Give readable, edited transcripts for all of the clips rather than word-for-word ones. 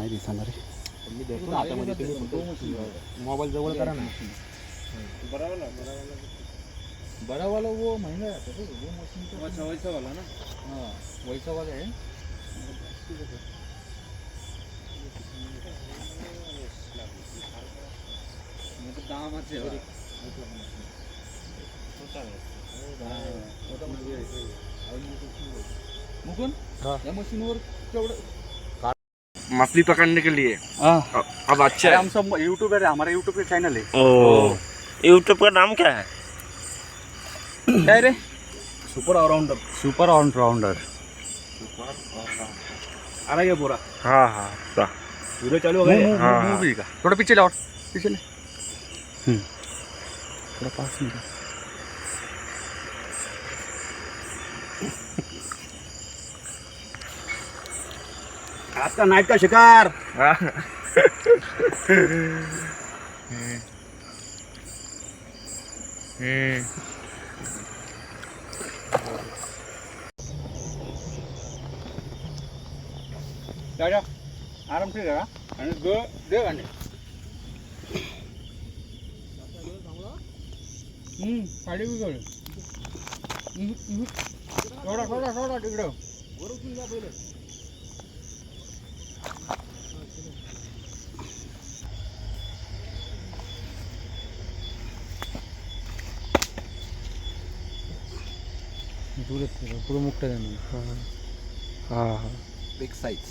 नाही दिसणार रे. मी देतो ना हातामध्ये, तुम्ही मोबाईल जवळ करा ना. बड़ा वाला वो महंगा आता है, वो मशीन तो वैसा वाला ना. हाँ वैसा वाला है. कामाचे मुकुंद या मशीनवर केवढं मछली पकड़ने के लिए. अब अच्छा है. हम सब यूट्यूबर है, हमारा यूट्यूब पे चैनल है. ओ यूट्यूब का नाम क्या है? क्या है रे? Super allrounder. Super allrounder. आ रहा है पूरा. हाँ हाँ सा. वीडियो चालू हो गया. हाँ, हाँ. मूवी का थोड़ा पीछे लाओ, पीछे ले. थोड़ा पास में. आज का नाइट का शिकार. जा आराम से जा आणि दे गाणे. साडी बिघडली. थोडा थोडा थोडा तिकडं वरून जा पहिले. पुढे मुक्त जाणार. हाँ बिग साइज.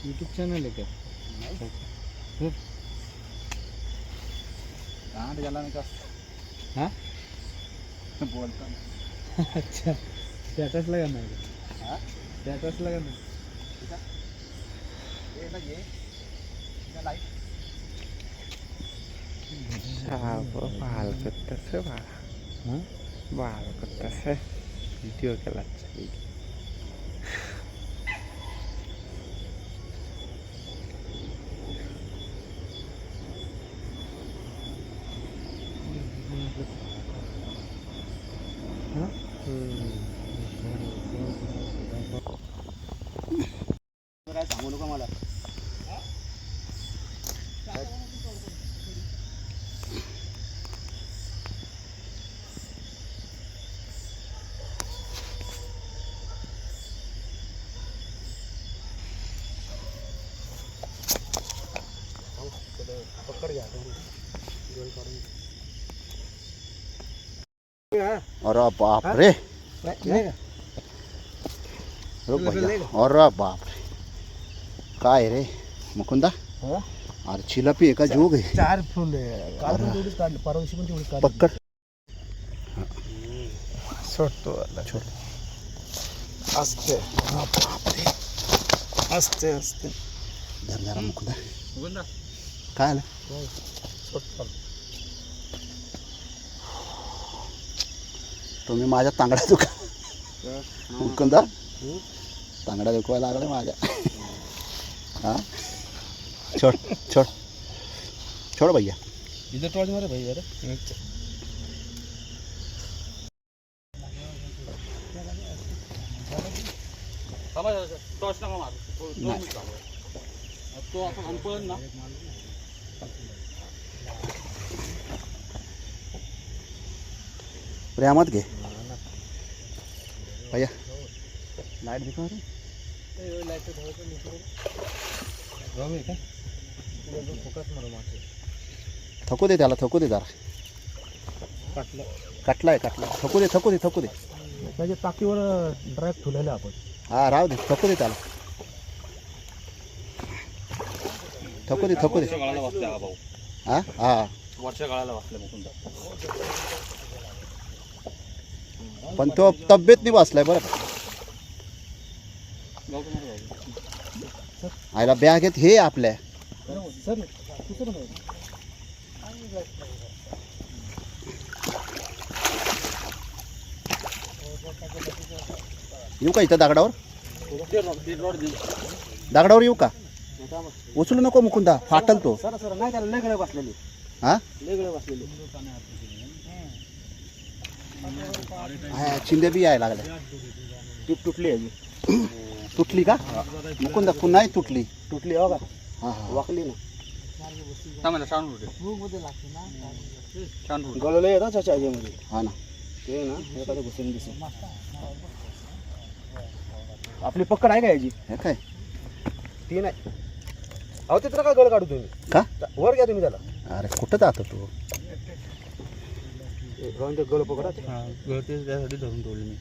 यूट्यूब चॅनल आहे का? गांड झाला नाही का? हां बोलता. अच्छा स्टेटस लगा नाही. हां स्टेटस लगा नाही. बाल करता से बाल करता से वीडियो केला. काय सांगू नका मला. पकड़ गया. अरे बाप रे. अरे बाप रे. काय रे मुकुंदा? अरे चिलापी एका जोग आहे. 4 फुल काल पण तेवढीच काढली, परवा दिवशी पण तेवढीच काढली. पकड. छोटो छोट असते. असते असते. जरा जरा मुकुंदा. मुकुंदा काय आलं? तुम्ही माझ्या तांगड्या दुखा. मुकुंदा तांगड्या दुखवायला लागले माझ्या. हाँ छोड़ छोड़ छोड़ भैया. इधर टॉर्च मारे भाई यार. टॉर्च नका मारू. तो आपण अनपळण ना. प्रेमात घे भैया. लाइट दिखा रे. थकू दे त्याला, थकू दे जरा. कटलाय कटलाय. थकू दे थकू दे थकू दे. त्याच्या टाकीवर ड्राईव्ह ठेवलेलं आपण. हा राहू दे, थकू दे त्याला. थकू दे थकू दे. गळाला वाचला हा भाऊ. हा हा वरच्या गळाला वाचला मुकुंदा. पण तो तब्येत नाही बसलाय बरं. आयला बॅग आहेत हे आपल्या. सर येऊ का इथं दगडावर? दगडावर येऊ का? उचलू नको मुकुंदा, फाटल तो. सर नाही त्याला लय गळे बसलेली. हा लय गळे बसलेली. हा चिंध्या बी यायला लागल्या. टीप तुटली आहे तुटली का मुकुंदा पुन्हा तुटली. तुटली हो का हा हा वाकली ना छान गळले येतात त्याच्या ह्याच्यामध्ये हा ना. ते ना एखादं घुसून दिसून आपली पकड आहे का याची हे काय ती नाही अहो तिथं काय गळ काढू तुम्ही का वर घ्या तुम्ही त्याला अरे कुठं जातो तू. गळ पकडा ते. गळते त्यासाठी धरून ठेवली मी.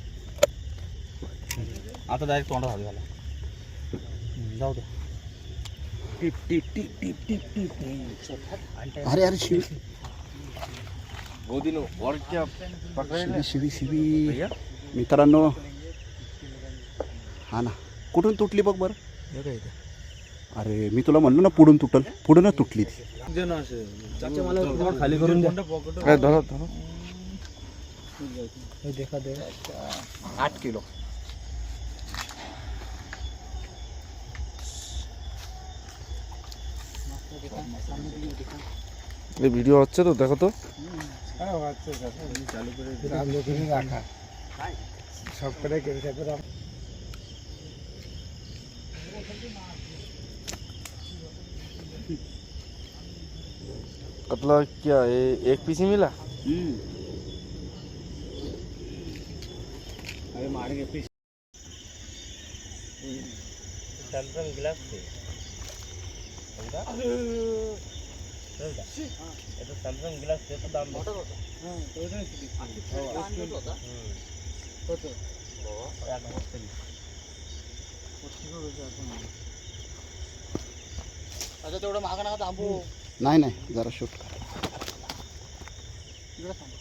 आता डायरेक्ट तोंडात हात घाला. जाऊ दे. टीप टीप टीप टीप टीप टीप अरे अरे शिवी वो दिन और क्या शिवी शिवी शिवी मित्रांनो. हा ना कुठून तुटली बघ बरं. अरे मी तुला म्हणलो ना पुढून तुटल पुढूनच तुटली ती. चाचा मला खाली करून द्या काय धरा धरा हे देखा दे 8 किलो এই ভিডিও হচ্ছে তো দেখো তো সব করে कतला क्या ये एक पीस ही मिला अरे मार के पीस सैमसंग ग्लास थे এটা স্যামসাং গ্লাস এত দাম কত কত হ্যাঁ ওইটাই ছিল কত কত বাবা এক বছর अच्छा तेवढं मागा नका थांबू नाही नाही जरा शूट कर. इकडे थांबू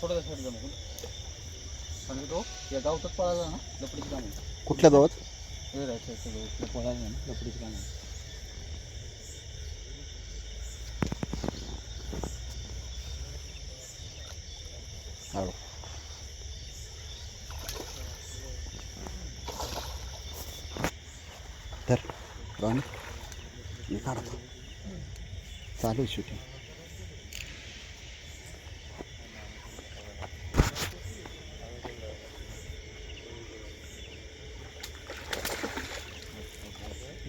थोडं साईड जा मग सांगतो या गावतात पळाला ना लपडीचं काम आहे. कुठल्या गावात हे राहायचं सगळं पळायला ना लपडीचं काम आहे. हळू तर राणी मी काढतो चालू आहे शूटिंग.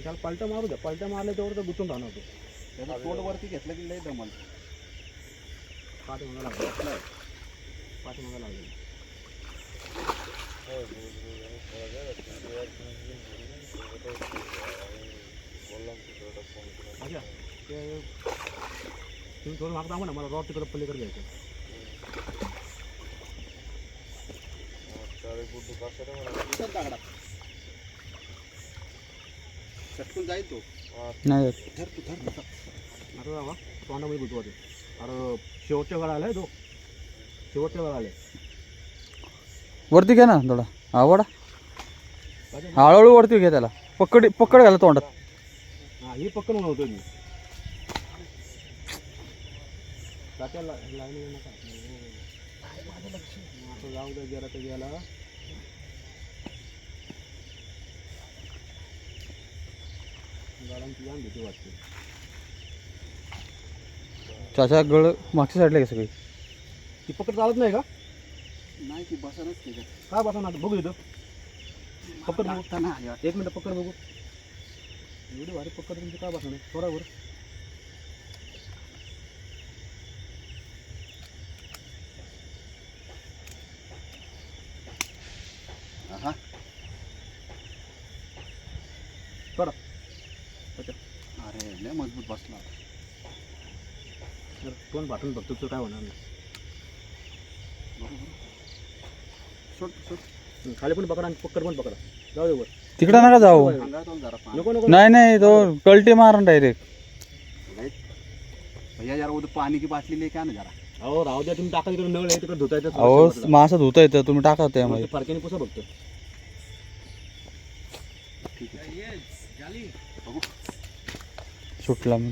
त्याला पलटा मारू द्या पलटा मारले तेवढं तर गुंतून राहणार होतो. त्याचं तोंड वरती घेतलं की लय दमल. पाठीमागं लागलं पाठीमागं लागलं अच्छा ते तुम्ही थोडं मागं थांबा ना मला रॉड तिकडं पलीकडे घ्यायचं. चटकून जाईल तो. नाही धर तू धर तू. आता जावा तोंडामध्ये गुंतवायचं. अरे शेवटच्या वेळा आलाय तो शेवटच्या वेळा आलाय. वरती घ्या ना थोडा आवडा हळूहळू वरती घ्या त्याला पकड पकड घाला तोंडात. हां ही पक्कन म्हणतो मी तात्याला लाईन नका असं जाऊ दे गेला तर गेला. गाड्यांची जाम भीती वाटते. चाचा गळ मागच्या साईडला घे सगळी. ती पकड चालत नाही का नाही ती बसनच त्याच्यात. काय बसा ना बघू इथं पकड बघू टाकताना आली वाटतं. 1 मिनिट पकड बघू एवढी भारी पकड तुमची काय बसा नाही थोडा वर हा थोडा अच्छा अरे लय मजबूत बसला. जर तोंड भाटून बघतो तुझं काय होणार नाही. सोड सोड. खाली पण पकडा आणि पकड पण पकडा जाऊ दे वर तिकडं नका जाऊ. अंगातून जरा पाणी. नको नको नाही नाही तो कल्टी मारण डायरेक्ट. भैया जरा उधर पानी की बाटली लेके आना जरा. अहो राहू द्या तुम्ही टाका तिकडे नळ आहे तिकडे धुता येतं अहो मासा धुता येतं तुम्ही टाका त्यामध्ये. फरक्याने पुसा बघतो. ठीक आहे बघू. सुटला मग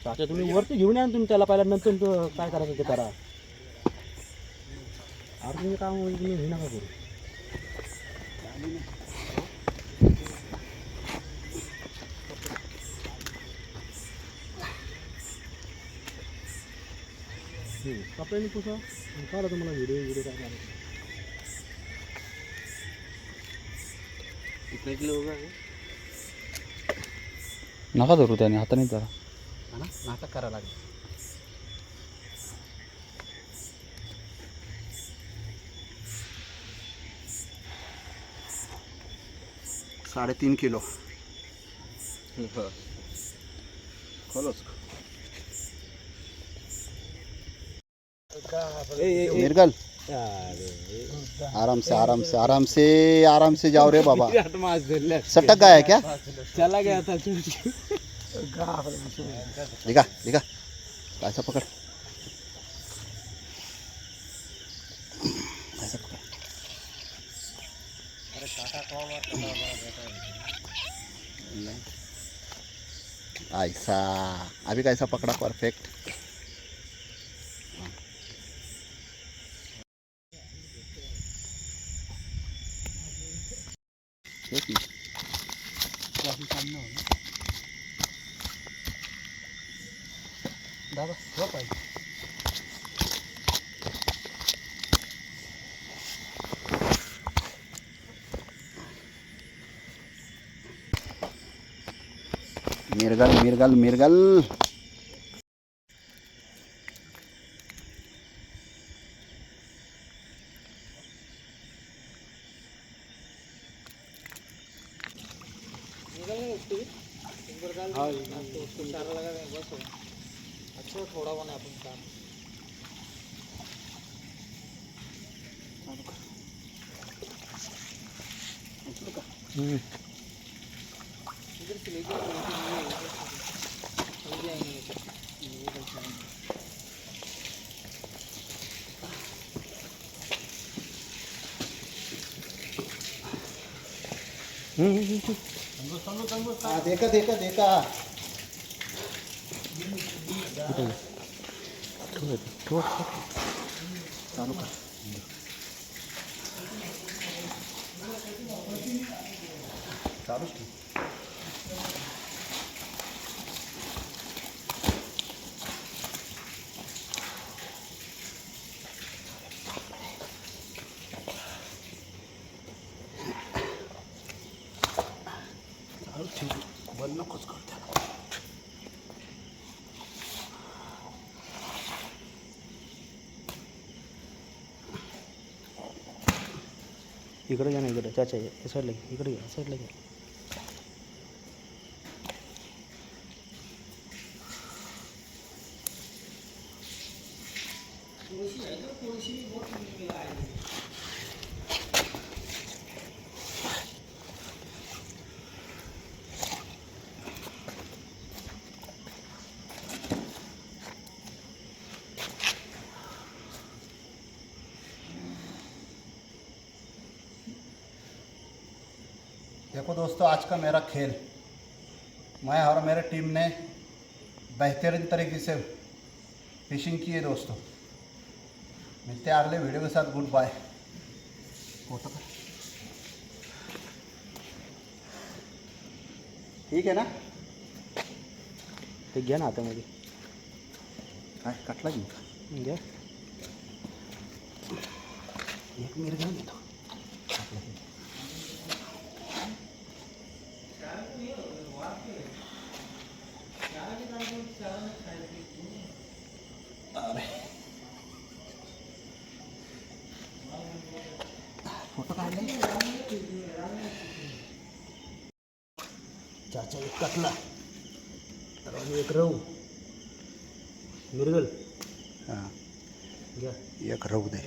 चाचा तुम्ही वरती घेऊन या ना तुम्ही त्याला पहिला, नंतर काय करायचं ते करा. अरे तुम्ही काम तुम्ही हे नका करू. कपड्याने पुसा काढा तुम्हाला व्हिडिओ काय करायचं. किती किलो होगा नका धरू त्याने, हाताने धरा. है ना, नाटक करायला लागेल. 3.5 किलो. खोलो उसको. मिर्गल आराम से आराम से आराम से आराम से जाओ रे बाबा. सटक गया है क्या? चला गया था. दिखा दिखा ऐसा पकड़, ऐसा पकड़. ऐसा अभी कैसा पकड़ा परफेक्ट. दादा हो पाहिजे. मिर्गल मिर्गल मिर्गल. अच्छा थोड़ा बना अपन काम. इधर से लेके देखा देखा देखा. चालू कर. चालूच ठेव. चालूच ठेव, बंद नकोच करू त्याला. इकडे घ्या ना, इकडे चाचा या साईडला घ्या, इकडे घ्या, साईडला घ्या. देखो दोस्तों, आज का मेरा खेल, मैं और मेरे टीम ने बेहतरीन तरीके से फिशिंग की है दोस्तों. मिलते हैं अगले वीडियो के साथ. Good bye. फोटो कर. ठीक आहे ना? ते घ्या ना हातामध्ये. काय कटला घेऊ का? घ्या. एक मिरगा घेतो. फोटो काढले. चाचा एक कटला तर एक रहू मिरगल. हां घ्या. एक राहू दे.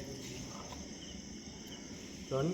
आणि